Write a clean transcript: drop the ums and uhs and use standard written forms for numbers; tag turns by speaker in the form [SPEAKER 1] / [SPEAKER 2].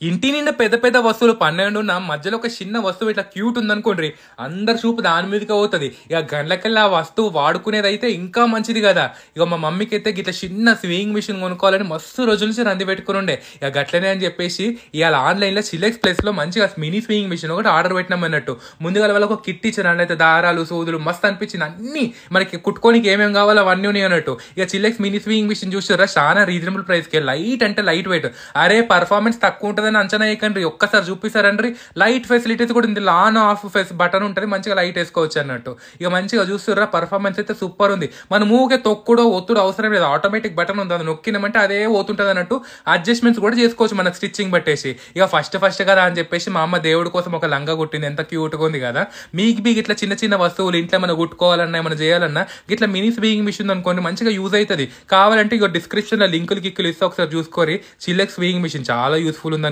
[SPEAKER 1] ఇంటి నిండా పెద్ద పెద్ద వస్తువులు 12 ఉన్న మధ్యలో ఒక చిన్న వస్తువు ఇట్లా క్యూట్ ఉందనుకోండి, అందరు చూపు దాని మీదకి పోతుంది. ఇక గంటలకెళ్ళి ఆ వస్తువు వాడుకునేది అయితే ఇంకా మంచిది కదా. ఇక మా మమ్మీకి అయితే ఇట్లా చిన్న స్వింగ్ మిషన్ కొనుక్కోవాలని మస్తు రోజుల నుంచి రంది పెట్టుకుని ఉండే. ఇక గట్లనే అని చెప్పేసి ఇవాళ ఆన్లైన్లో చిల్లెక్స్ ప్లేస్లో మంచిగా మినీ స్వింగ్ మిషన్ ఒకటి ఆర్డర్ పెట్టినాం అన్నట్టు. ముందుగా వాళ్ళకి ఒక కిట్ ఇచ్చారు, అయితే దారాలు సూదులు మస్తు అనిపించింది. అన్ని మనకి కుట్టుకోనికి ఏమేమి కావాలో అవన్నీ ఉన్నాయి అన్నట్టు. ఇక చిల్లెక్స్ మినీ స్వింగ్ మిషన్ చూసారా, చాలా రీజనబుల్ ప్రైస్కి, లైట్ అంటే లైట్ వెయిట్. అరే పర్ఫార్మెన్స్ తక్కువ ఉంటుందని అంచనా వేయకండి, ఒక్కసారి చూపిస్తారండి. లైట్ ఫెసిలిటీస్ కూడా ఉంది, ఆన్ ఆఫ్ బటన్ ఉంటుంది, మంచిగా లైట్ వేసుకోవచ్చు అన్నట్టు. ఇక మంచిగా చూస్తుర్రా, పర్ఫార్మెన్స్ అయితే సూపర్ ఉంది. మన మూకే తొక్కుడో ఒత్తుడు అవసరం లేదు, ఆటోమేటిక్ బటన్ ఉంది, అది నొక్కినామంటే అదే పోతుంటుంది అన్నట్టు. అడ్జస్ట్మెంట్స్ కూడా చేసుకోవచ్చు మన స్టిచ్చింగ్ పట్టేసి. ఇక ఫస్ట్ కదా అని చెప్పేసి మా అమ్మ దేవుడి కోసం ఒక లంగా కుట్టింది, ఎంత క్యూట్గా ఉంది కదా. మీకు ఇట్లా చిన్న చిన్న వస్తువులు ఇంట్లో మనం కుట్టుకోవాలన్నా ఏమైనా చేయాలన్నా ఇట్లా మినీ స్వింగ్ మిషన్ అనుకోండి, మంచిగా యూజ్ అవుతుంది. కావాలంటే ఇక డిస్క్రిప్షన్లో లింకులు కిక్కులు ఇస్తే ఒకసారి చూసుకోరి. చిల్లెక్స్ స్వింగ్ మిషన్ చాలా యూస్ఫుల్ ఉంది.